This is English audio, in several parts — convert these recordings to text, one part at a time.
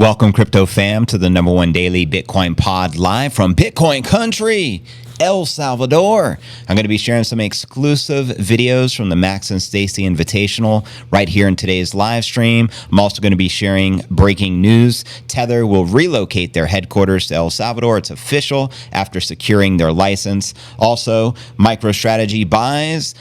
Welcome, crypto fam, to the #1 daily Bitcoin pod live from Bitcoin country, El Salvador. I'm going to be sharing some exclusive videos from the Max and Stacy Invitational right here in today's live stream. I'm also going to be sharing breaking news. Tether will relocate their headquarters to El Salvador. It's official after securing their license. Also, MicroStrategy buys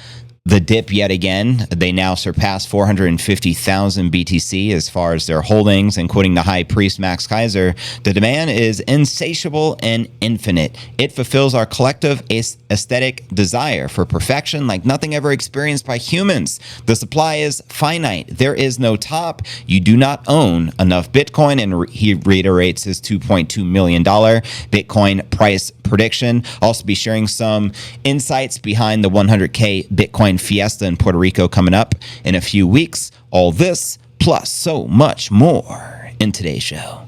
the dip yet again. They now surpass 450,000 BTC as far as their holdings, and quoting the high priest Max Keiser, the demand is insatiable and infinite. It fulfills our collective aesthetic desire for perfection like nothing ever experienced by humans. The supply is finite. There is no top. You do not own enough Bitcoin, and he reiterates his $2.2 million Bitcoin price prediction. Also be sharing some insights behind the 100K Bitcoin Fiesta in Puerto Rico coming up in a few weeks. All this plus so much more in today's show.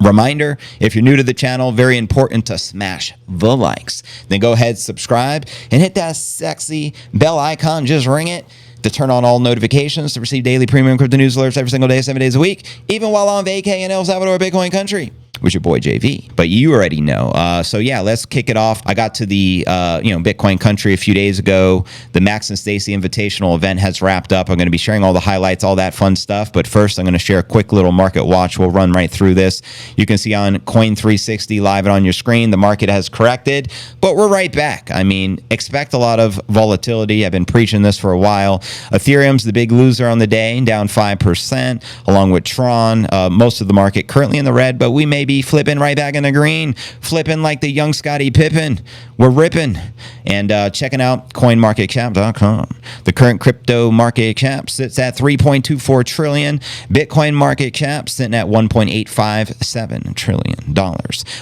Reminder, if you're new to the channel, very important to smash the likes. Then go ahead, subscribe, and hit that sexy bell icon. Just ring it to turn on all notifications to receive daily premium crypto news alerts every single day, 7 days a week, even while on vacay in El Salvador, Bitcoin country, with your boy JV. But you already know. So yeah, let's kick it off. I got to the Bitcoin country a few days ago. The Max and Stacy Invitational event has wrapped up. I'm going to be sharing all the highlights, all that fun stuff. But first, I'm going to share a quick little market watch. We'll run right through this. You can see on Coin360 live on your screen, the market has corrected, but we're right back. I mean, expect a lot of volatility. I've been preaching this for a while. Ethereum's the big loser on the day, down 5%, along with Tron. Most of the market currently in the red, but we may be flipping right back in the green, flipping like the young Scottie Pippen. We're ripping. And checking out coinmarketcap.com. The current crypto market cap sits at $3.24 trillion. Bitcoin market cap sitting at $1.857 trillion.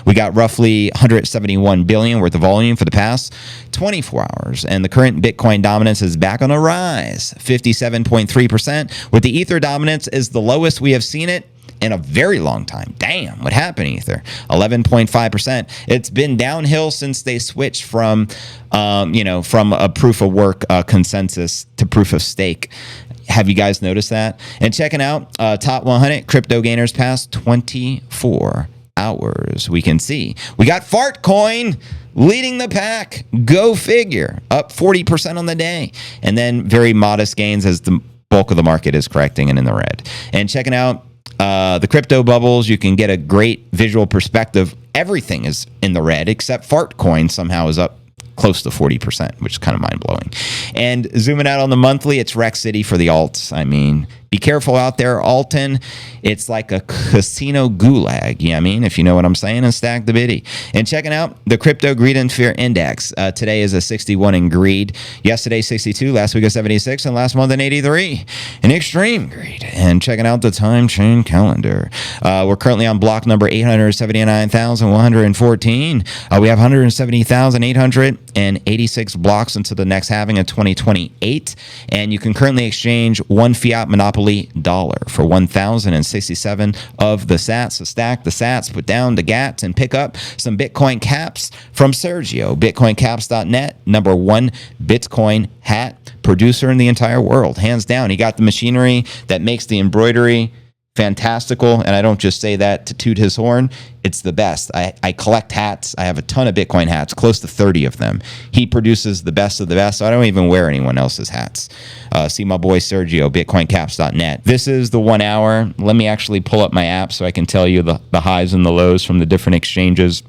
We got roughly 171 billion worth of volume for the past 24 hours. And the current Bitcoin dominance is back on a rise, 57.3%, with the Ether dominance is the lowest we have seen it in a very long time. Damn, what happened, Ether? 11.5%. It's been downhill since they switched from a proof of work consensus to proof of stake. Have you guys noticed that? And checking out top 100 crypto gainers past 24 hours. We can see we got Fartcoin leading the pack. Go figure. Up 40% on the day. And then very modest gains as the bulk of the market is correcting and in the red. And checking out the crypto bubbles, you can get a great visual perspective. Everything is in the red except Fartcoin somehow is up close to 40%, which is kind of mind-blowing. And zooming out on the monthly, it's Wreck City for the alts. I mean, be careful out there, Alton. It's like a casino gulag, you know what I mean? If you know what I'm saying, and stack the biddy. And checking out the Crypto Greed and Fear Index. Today is a 61 in greed. Yesterday, 62. Last week, a 76. And last month, an 83 in extreme greed. And checking out the time chain calendar. We're currently on block number 879,114. We have 170,886 blocks until the next halving of 2028. And you can currently exchange one fiat monopoly dollar for 1,067 of the sats. So stack the sats, put down the gats, and pick up some Bitcoin caps from Sergio. BitcoinCaps.net, #1 Bitcoin hat producer in the entire world, hands down. He got the machinery that makes the embroidery fantastical, and I don't just say that to toot his horn. It's the best. I collect hats. I have a ton of Bitcoin hats, close to 30 of them. He produces the best of the best, so I don't even wear anyone else's hats. See my boy Sergio, BitcoinCaps.net. This is the 1 hour. Let me actually pull up my app so I can tell you the highs and the lows from the different exchanges.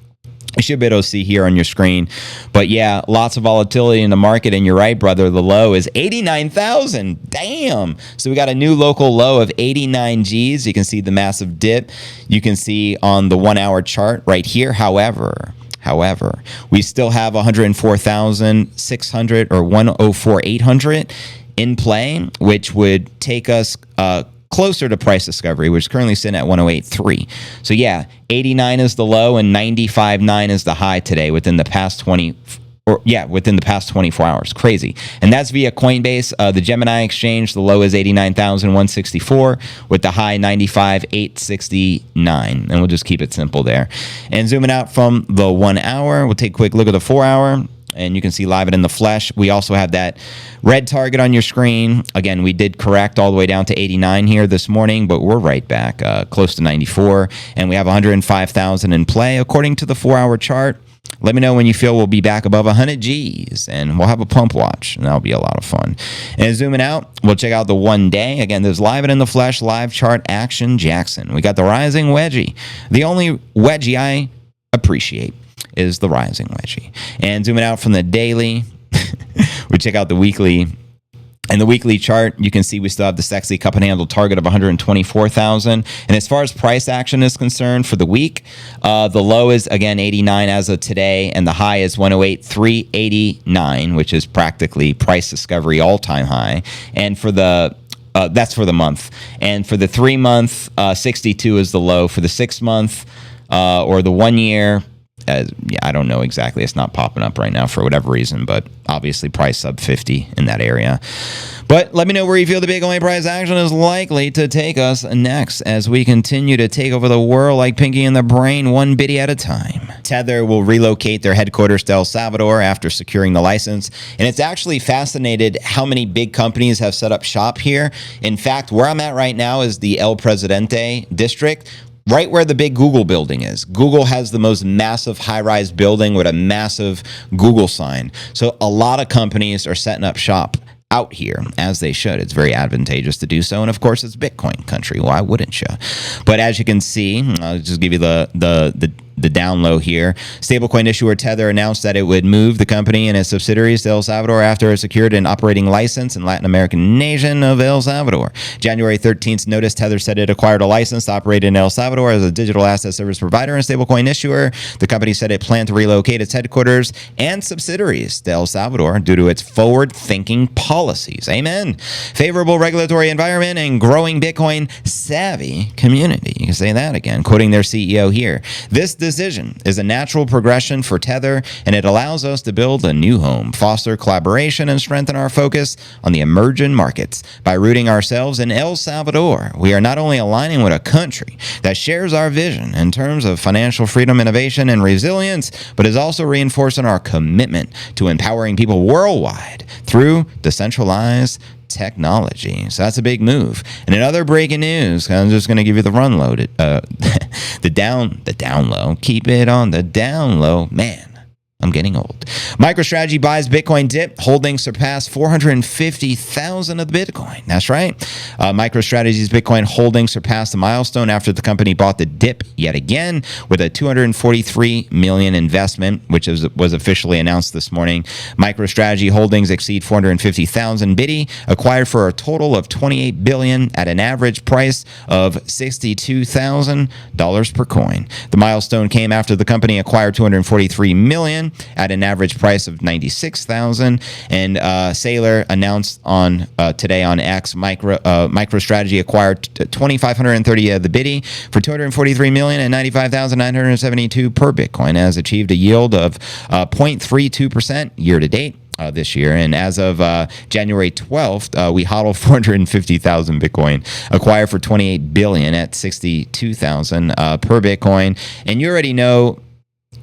You should be able to see here on your screen. But yeah, lots of volatility in the market. And you're right, brother. The low is 89,000. Damn. So we got a new local low of 89 Gs. You can see the massive dip. You can see on the 1 hour chart right here. However, we still have 104,600 or 104,800 in play, which would take us closer to price discovery, which is currently sitting at 108.3. So yeah, 89 is the low and 95.9 is the high today within the past 24 hours. Crazy. And that's via Coinbase. The Gemini exchange, the low is 89,164 with the high 95,869. And we'll just keep it simple there. And zooming out from the 1 hour, we'll take a quick look at the 4 hour. and you can see live it in the flesh. We also have that red target on your screen. Again, we did correct all the way down to 89 here this morning, but we're right back close to 94, and we have 105,000 in play according to the 4-hour chart. Let me know when you feel we'll be back above 100 G's, and we'll have a pump watch, and that'll be a lot of fun. And zooming out, we'll check out the 1 day. Again, there's live it in the flesh, live chart action Jackson. We got the rising wedgie. The only wedgie I appreciate is the rising wedgie. And zooming out from the daily, we check out the weekly. In the weekly chart, you can see we still have the sexy cup and handle target of 124,000. And as far as price action is concerned for the week, the low is, again, 89 as of today, and the high is 108,389, which is practically price discovery all-time high. And for the that's for the month. And for the 3-month, 62 is the low. For the 6-month or the 1 year, I don't know exactly. It's not popping up right now for whatever reason, but obviously price sub 50 in that area. But let me know where you feel the Bitcoin price action is likely to take us next as we continue to take over the world like Pinky in the Brain, 1 bitty at a time. Tether will relocate their headquarters to El Salvador after securing the license. And it's actually fascinated how many big companies have set up shop here. In fact, where I'm at right now is the El Presidente district, right where the big Google building is. Google has the most massive high-rise building with a massive Google sign. So a lot of companies are setting up shop out here, as they should. It's very advantageous to do so. And of course, it's Bitcoin country. Why wouldn't you? But as you can see, I'll just give you the down low here. Stablecoin issuer Tether announced that it would move the company and its subsidiaries to El Salvador after it secured an operating license in Latin American nation of El Salvador. January 13th notice, Tether said it acquired a license to operate in El Salvador as a digital asset service provider and stablecoin issuer. The company said it planned to relocate its headquarters and subsidiaries to El Salvador due to its forward-thinking policies. Amen. Favorable regulatory environment and growing Bitcoin savvy community. You can say that again, quoting their CEO here. This decision is a natural progression for Tether, and it allows us to build a new home, foster collaboration, and strengthen our focus on the emerging markets. By rooting ourselves in El Salvador, we are not only aligning with a country that shares our vision in terms of financial freedom, innovation, and resilience, but is also reinforcing our commitment to empowering people worldwide through decentralized technology. So that's a big move. And in other breaking news, I'm just going to give you the run low, the down low. Keep it on the down low, man. I'm getting old. MicroStrategy buys Bitcoin dip. Holdings surpass 450,000 of the Bitcoin. That's right. MicroStrategy's Bitcoin holdings surpassed the milestone after the company bought the dip yet again with a $243 million investment, which was officially announced this morning. MicroStrategy holdings exceed 450,000 Bitty, acquired for a total of $28 billion at an average price of $62,000 per coin. The milestone came after the company acquired $243 million at an average price of $96,000. And Saylor announced on today on X, MicroStrategy acquired 2,530 of the Bitty for $243 million and $95,972 per Bitcoin, has achieved a yield of 0.32% year to date. This year. And as of January 12th, we hodled 450,000 Bitcoin, acquired for $28 billion at $62,000 per Bitcoin. And you already know,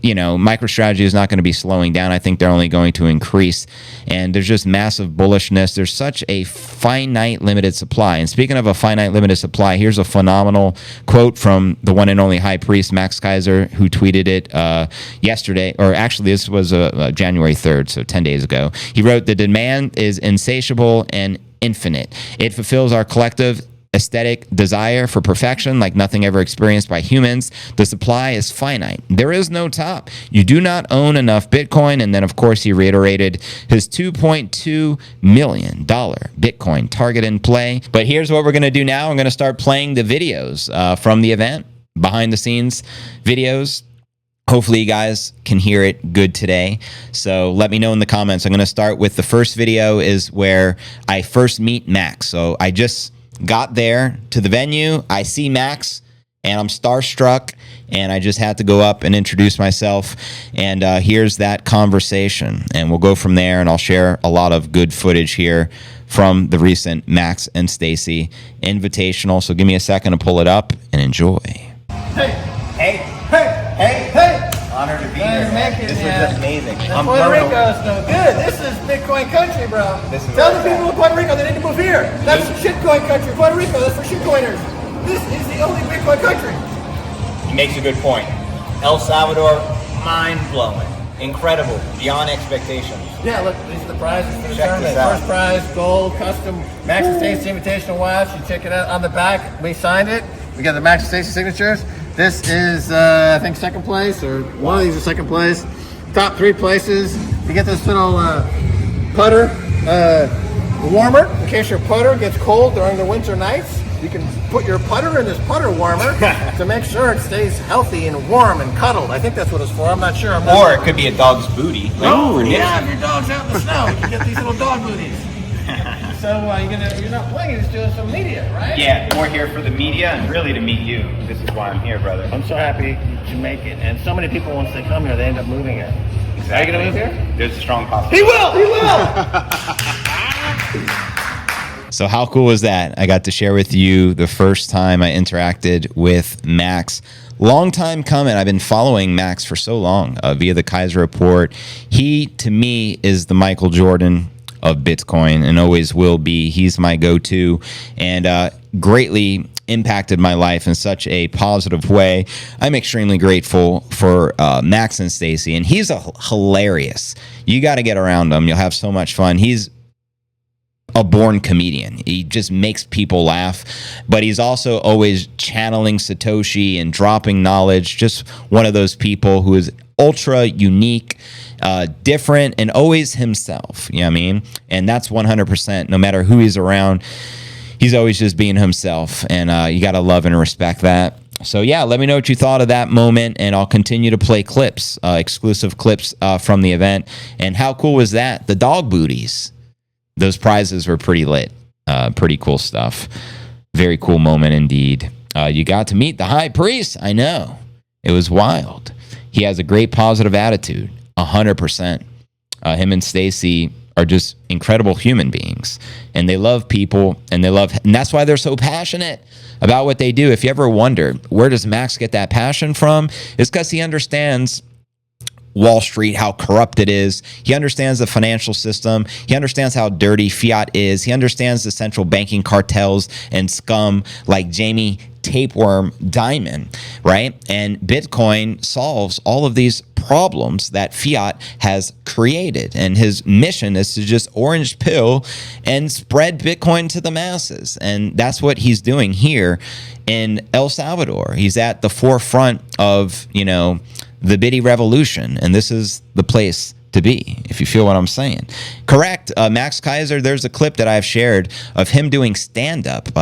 MicroStrategy is not going to be slowing down. I think they're only going to increase. And there's just massive bullishness. There's such a finite limited supply. And speaking of a finite limited supply, here's a phenomenal quote from the one and only high priest, Max Keiser, who tweeted it yesterday, or actually this was January 3rd, so 10 days ago. He wrote, "The demand is insatiable and infinite. It fulfills our collective aesthetic desire for perfection like nothing ever experienced by humans. The supply is finite. There is no top. You do not own enough Bitcoin." And then, of course, he reiterated his $2.2 million Bitcoin target in play. But here's what we're going to do now. I'm going to start playing the videos from the event, behind the scenes videos. Hopefully you guys can hear it good today. So let me know in the comments. I'm going to start with the first video is where I first meet Max. So I just got there to the venue. I see Max and I'm starstruck, and I just had to go up and introduce myself. And here's that conversation, and we'll go from there, and I'll share a lot of good footage here from the recent Max and Stacy Invitational. So give me a second to pull it up and enjoy. Hey, hey, hey, hey, hey. Honor to be here, man. This was just amazing. Puerto Rico's no good. This is Bitcoin country, bro. Tell the people of Puerto Rico they need to move here. That's shitcoin country. Puerto Rico, that's for shitcoiners. This is the only Bitcoin country. He makes a good point. El Salvador, mind-blowing. Incredible. Beyond expectations. Yeah, look, these are the prizes for the tournament. First prize, gold, custom, Max Stacy Invitation watch. You check it out on the back. We signed it. We got the Max Stacy signatures. This is, I think, second place, or one of these is second place. Top 3 places. You get this little putter warmer in case your putter gets cold during the winter nights. You can put your putter in this putter warmer to make sure it stays healthy and warm and cuddled. I think that's what it's for. I'm not sure. Or it could be a dog's booty. Oh, yeah, if your dog's out in the snow, you can get these little dog booties. So you're not playing, you're just doing some media, right? Yeah, we're here for the media and really to meet you. This is why I'm here, brother. I'm so happy to make it. And so many people, once they come here, they end up moving here. Exactly. Are you going to move here? There's a strong possibility. He will! He will! So how cool was that? I got to share with you the first time I interacted with Max. Long time coming. I've been following Max for so long via the Keiser report. He, to me, is the Michael Jordan of Bitcoin and always will be. He's my go-to and greatly impacted my life in such a positive way. I'm extremely grateful for Max and Stacy, and he's hilarious. You got to get around him. You'll have so much fun. He's a born comedian. He just makes people laugh, but he's also always channeling Satoshi and dropping knowledge. Just one of those people who is ultra unique, different, and always himself. You know what I mean? And that's 100%. No matter who he's around, he's always just being himself. And you got to love and respect that. So yeah, let me know what you thought of that moment, and I'll continue to play clips, exclusive clips from the event. And how cool was that? The dog booties. Those prizes were pretty lit. Pretty cool stuff. Very cool moment indeed. You got to meet the high priest. I know. It was wild. He has a great positive attitude. 100%. Him and Stacy are just incredible human beings. And they love people. And that's why they're so passionate about what they do. If you ever wonder, where does Max get that passion from? It's because he understands Wall Street, how corrupt it is. He understands the financial system. He understands how dirty fiat is. He understands the central banking cartels and scum like Jamie Tapeworm Dimon, right? And Bitcoin solves all of these problems that fiat has created. And his mission is to just orange pill and spread Bitcoin to the masses. And that's what he's doing here in El Salvador. He's at the forefront of, the Bitty revolution, and this is the place to be, if you feel what I'm saying. Correct. Max Keiser, there's a clip that I've shared of him doing stand-up.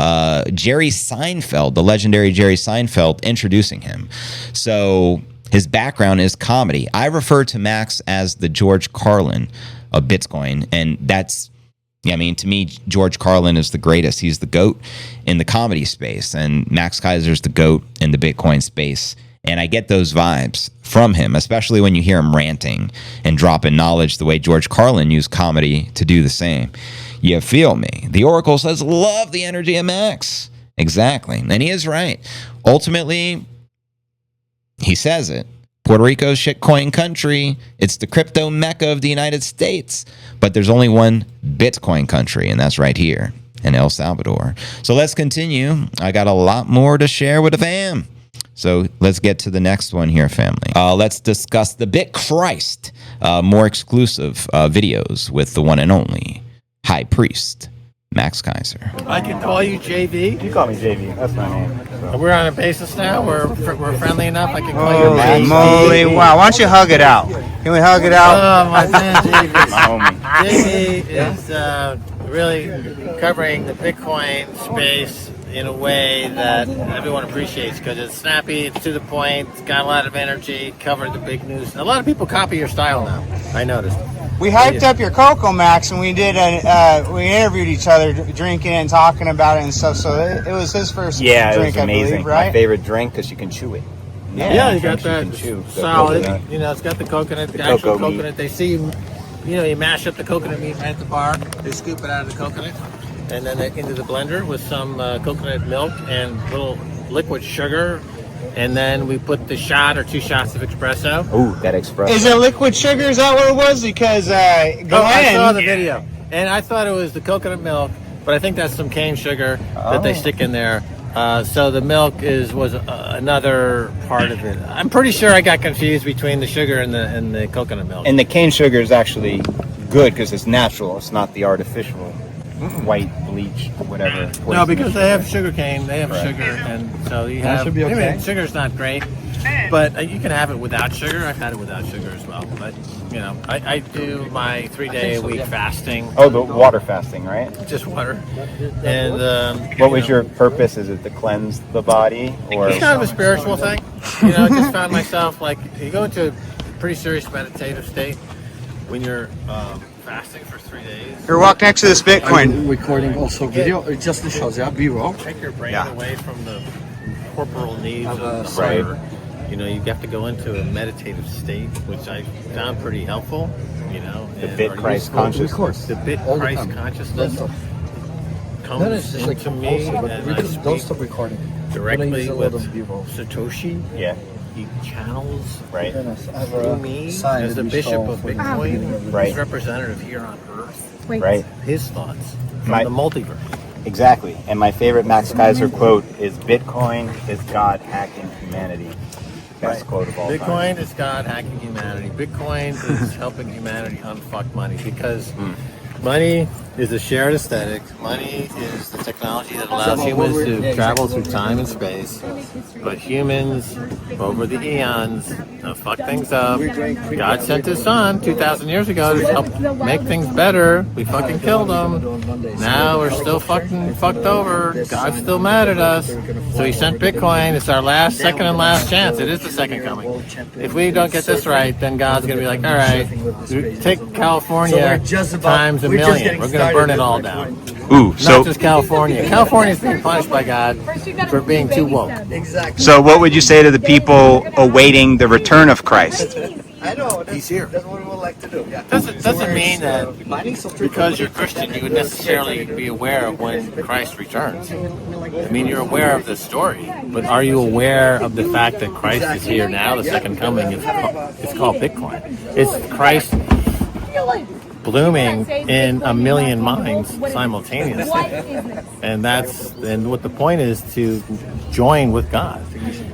Jerry Seinfeld, the legendary Jerry Seinfeld, introducing him. So his background is comedy. I refer to Max as the George Carlin of Bitcoin, and that's, to me, George Carlin is the greatest. He's the GOAT in the comedy space, and Max Keiser's the GOAT in the Bitcoin space. And I get those vibes from him, especially when you hear him ranting and dropping knowledge the way George Carlin used comedy to do the same. You feel me? The Oracle says, love the energy of Max. Exactly. And he is right. Ultimately, he says it. Puerto Rico's shitcoin country. It's the crypto mecca of the United States. But there's only one Bitcoin country, and that's right here in El Salvador. So let's continue. I got a lot more to share with the fam. So let's get to the next one here, family. Let's discuss the Bit Christ, more exclusive videos with the one and only High Priest, Max Keiser. I can call you JV. You call me JV. That's my name. So. We're on a basis now. We're friendly enough. I can call you Max. Moly, wow. Why don't you hug it out? Can we hug it out? Oh, my man, JV. My homie. JV is really covering the Bitcoin space in a way that everyone appreciates because it's snappy, it's to the point, it's got a lot of energy, covered the big news. A lot of people copy your style now, I noticed. We hyped up your Cocoa, Max, and we interviewed each other drinking and talking about it and stuff, so it was his first drink, it was amazing. I believe, right? My favorite drink because you can chew it. Yeah, you got that solid, coconut. It's got the coconut, the actual coconut. Meat. They see, you mash up the coconut meat right at the bar, they scoop it out of the coconut, and then into the blender with some coconut milk and little liquid sugar and then we put the shot or 2 shots of espresso. Ooh, that espresso. Is it liquid sugar? Is that what it was? Because I saw the video, and I thought it was the coconut milk, but I think that's some cane sugar that they stick in there. So the milk was another part of it. I'm pretty sure I got confused between the sugar and the coconut milk. And the cane sugar is actually good because it's natural. It's not the artificial white bleach, whatever. No, because they have sugar cane. They have sugar, and so you have. should be okay. I mean, sugar's not great, but you can have it without sugar. I've had it without sugar as well. But you know, I do my 3-day-a-week fasting. Oh, the water fasting, right? Just water. And What was your purpose? Is it to cleanse the body, or It's kind of a spiritual thing. You know, I just found myself like you go into a pretty serious meditative state when you're fasting for 3 days. Here, walk next to this Bitcoin. I'm recording also video. It just shows you B-roll. Take your brain Yeah. away from the corporal needs Of, of the right. murder. You know, you have to go into a meditative state, which I found pretty helpful. You know, the and bit are Christ useful. consciousness? The bit All the Christ time. consciousness No, comes it's just like into me, also, but and we I can, don't speak stop recording. directly Use a with lot of B-roll. Satoshi. yeah, He channels right, I have through a me sign as that the we bishop saw of for the Bitcoin, beginning of the Right. his representative here on Earth. right, His thoughts from My- the multiverse. exactly. And my favorite Max Keiser quote is, "Bitcoin is God hacking humanity." Best quote of all time. Bitcoin is God hacking humanity. Bitcoin is helping humanity unfuck money because money is a shared aesthetic. Money is the technology that allows humans to travel through time and space. But humans, over the eons, fuck things up. God sent his son 2,000 years ago to help make things better. We fucking killed him. Now we're still fucking fucked over. God's still mad at us. So he sent Bitcoin. It's our second and last chance. It is the second coming. If we don't get this right, then God's going to be like, all right, take California times a million. We're going to burn it all down. Ooh, so Not just California. California is being punished by God for being too woke. So, what would you say to the people awaiting the return of Christ? I know. He's here. That's what we would like to do. Yeah. Doesn't mean that because you're Christian, you would necessarily be aware of when Christ returns. I mean, you're aware of the story, but are you aware of the fact that Christ is here now, the second coming? It's called Bitcoin. It's Christ blooming in a million minds simultaneously. And what the point is to join with God.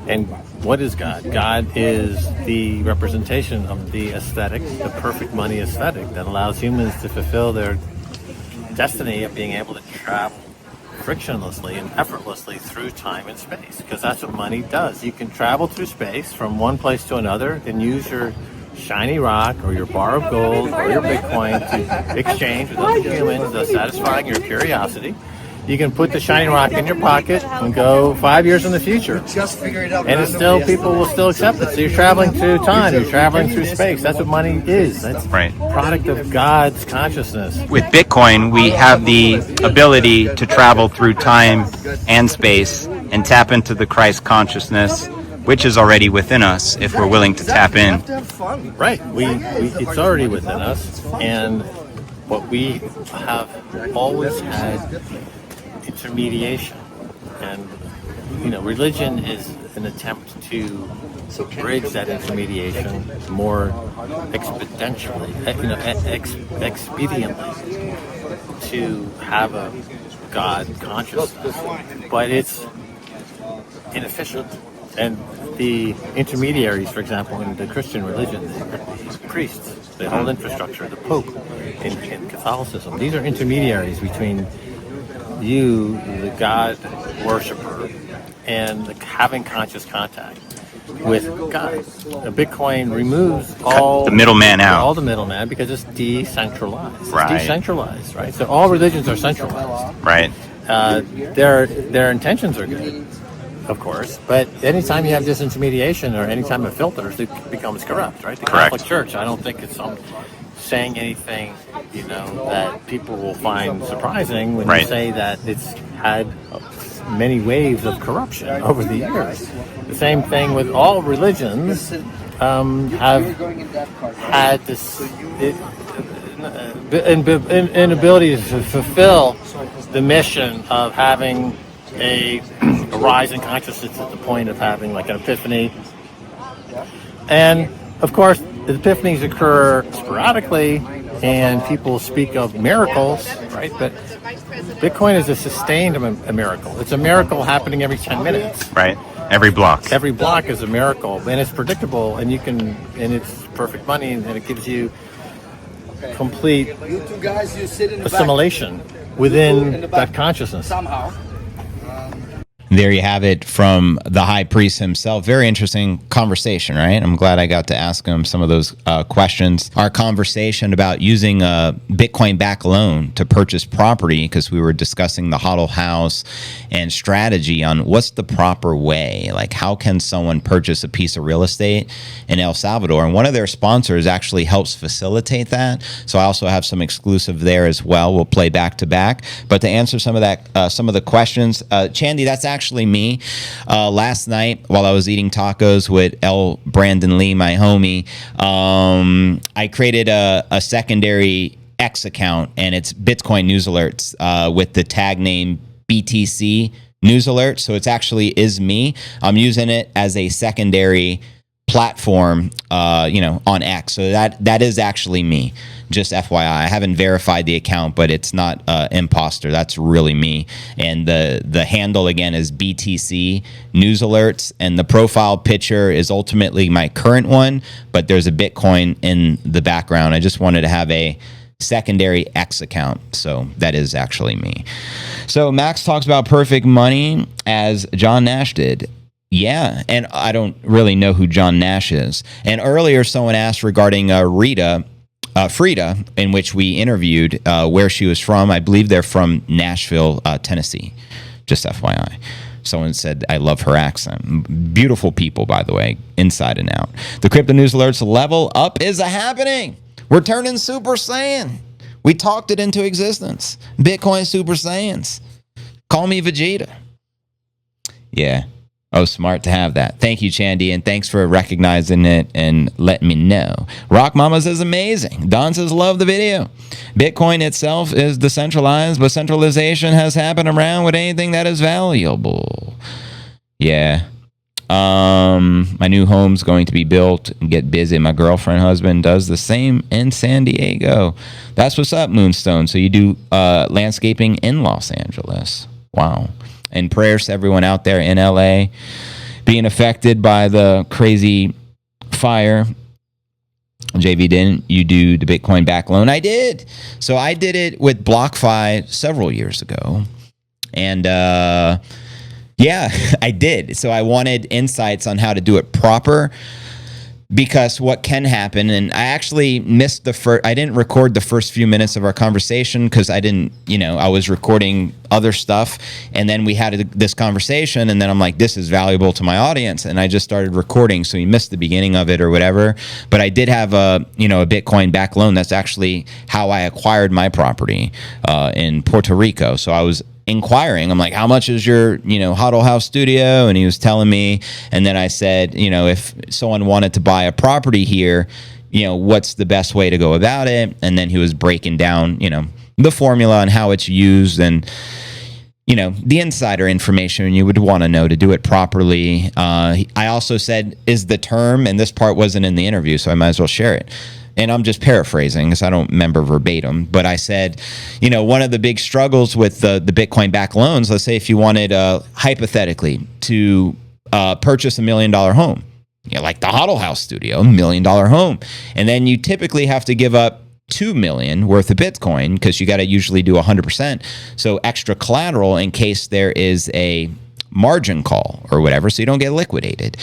And what is God? God is the representation of the aesthetic, the perfect money aesthetic that allows humans to fulfill their destiny of being able to travel frictionlessly and effortlessly through time and space, because that's what money does. You can travel through space from one place to another and use your shiny rock or your bar of gold or your Bitcoin to exchange with other humans, thus satisfying your curiosity. You can put the shiny rock in your pocket and go 5 years in the future, Just figure it out. and it's still people will still accept it. So you're traveling through time, you're traveling through space. That's what money is. That's Right. a product of God's consciousness. With Bitcoin, we have the ability to travel through time and space and tap into the Christ consciousness, which is already within us if we're willing to tap We in. have to have fun. Right. It's already within us, and what we have always had intermediation, and religion is an attempt to bridge that intermediation more exponentially, expediently, to have a God consciousness, but it's inefficient. And the intermediaries, for example, in the Christian religion, the priests, the whole infrastructure, the Pope in Catholicism, these are intermediaries between you, the God worshiper, and having conscious contact with God. Bitcoin removes all the middleman out. all the middleman, because it's decentralized. Right. It's decentralized, right? So all religions are centralized. Right. Their intentions are good, of course, but anytime you have disintermediation or anytime it filters, it becomes corrupt, right? The Correct. Catholic Church, I don't think it's saying anything, that people will find surprising when Right. you say that it's had many waves of corruption over the years. The same thing with all religions have had this inability to fulfill the mission of having a a rise in consciousness at the point of having like an epiphany. And of course, epiphanies occur sporadically, and people speak of miracles, right? But Bitcoin is a sustained a miracle. It's a miracle happening every 10 minutes. Right. Every block. Every block is a miracle, and it's predictable, and it's perfect money, and it gives you complete You two guys, you sit in the assimilation within that consciousness. somehow. There you have it from the high priest himself. Very interesting conversation, right? I'm glad I got to ask him some of those questions. Our conversation about using a Bitcoin-backed loan to purchase property, because we were discussing the HODL house and strategy on what's the proper way. Like, how can someone purchase a piece of real estate in El Salvador? And one of their sponsors actually helps facilitate that. So I also have some exclusive there as well. We'll play back to back. But to answer some of that, some of the questions, Chandy, that's actually me. Last night, while I was eating tacos with L. Brandon Lee, my homie, I created a secondary X account, and it's Bitcoin News Alerts with the tag name BTC News Alert. So it's actually is me. I'm using it as a secondary platform, on X. So that is actually me. Just FYI, I haven't verified the account, but it's not imposter. That's really me. And the handle again is BTC News Alerts, and the profile picture is ultimately my current one, but there's a Bitcoin in the background. I just wanted to have a secondary X account, so that is actually me. So Max talks about perfect money as John Nash did. Yeah, and I don't really know who John Nash is. And earlier someone asked regarding Frida, in which we interviewed where she was from. I believe they're from Nashville, Tennessee, just FYI. Someone said, I love her accent. Beautiful people, by the way, inside and out. The Crypto News Alerts level up is happening. We're turning Super Saiyan. We talked it into existence. Bitcoin Super Saiyans. Call me Vegeta. Yeah. Oh, smart to have that. Thank you, Chandy, and thanks for recognizing it and letting me know. Rock Mama says amazing. Don says love the video. Bitcoin itself is decentralized, but centralization has happened around with anything that is valuable. Yeah. My new home's going to be built and get busy. My girlfriend husband does the same in San Diego. That's what's up, Moonstone. So you do landscaping in Los Angeles. Wow. And prayers to everyone out there in LA being affected by the crazy fire. JV, didn't you do the Bitcoin back loan? I did. So I did it with BlockFi several years ago. And yeah, I did. So I wanted insights on how to do it proper, because what can happen, and I actually missed I didn't record the first few minutes of our conversation because I didn't, I was recording other stuff, and then we had this conversation, and then I'm like, this is valuable to my audience, and I just started recording, so you missed the beginning of it or whatever. But I did have a Bitcoin back loan. That's actually how I acquired my property in Puerto Rico. So I was inquiring. I'm like, how much is your, HODL house studio? And he was telling me. And then I said, if someone wanted to buy a property here, what's the best way to go about it? And then he was breaking down, the formula and how it's used and, the insider information you would want to know to do it properly. I also said, is the term, and this part wasn't in the interview, so I might as well share it. And I'm just paraphrasing because I don't remember verbatim, but I said, one of the big struggles with the Bitcoin back loans, let's say if you wanted hypothetically to purchase $1 million home, like the HODL house studio, $1 million home. And then you typically have to give up $2 million worth of Bitcoin because you got to usually do 100%. So extra collateral in case there is a margin call or whatever, so you don't get liquidated.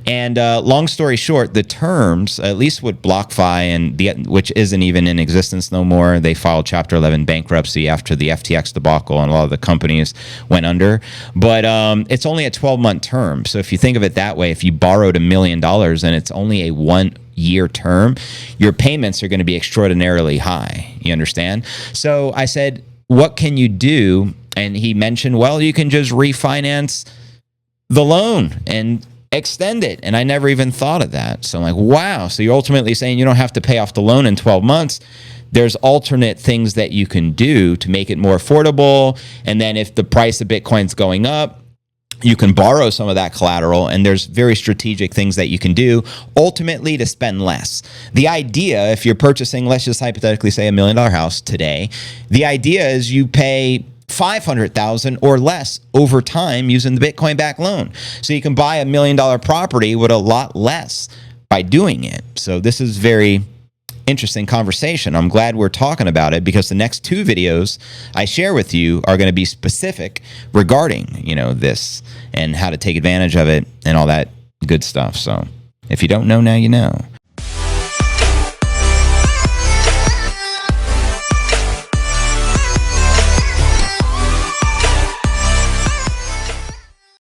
And long story short, the terms, at least with BlockFi, and which isn't even in existence no more, they filed Chapter 11 bankruptcy after the FTX debacle, and a lot of the companies went under. But it's only a 12-month term. So if you think of it that way, if you borrowed $1 million and it's only a 1-year term, your payments are going to be extraordinarily high. You understand? So I said, what can you do? And he mentioned, well, you can just refinance the loan and extend it. And I never even thought of that. So I'm like, wow. So you're ultimately saying you don't have to pay off the loan in 12 months. There's alternate things that you can do to make it more affordable. And then if the price of Bitcoin's going up, you can borrow some of that collateral, and there's very strategic things that you can do ultimately to spend less. The idea, if you're purchasing, let's just hypothetically say $1 million house today, the idea is you pay $500,000 or less over time using the Bitcoin backed loan. So you can buy $1 million property with a lot less by doing it. So this is very interesting conversation. I'm glad we're talking about it, because the next 2 videos I share with you are going to be specific regarding, this and how to take advantage of it and all that good stuff. So if you don't know now, you know.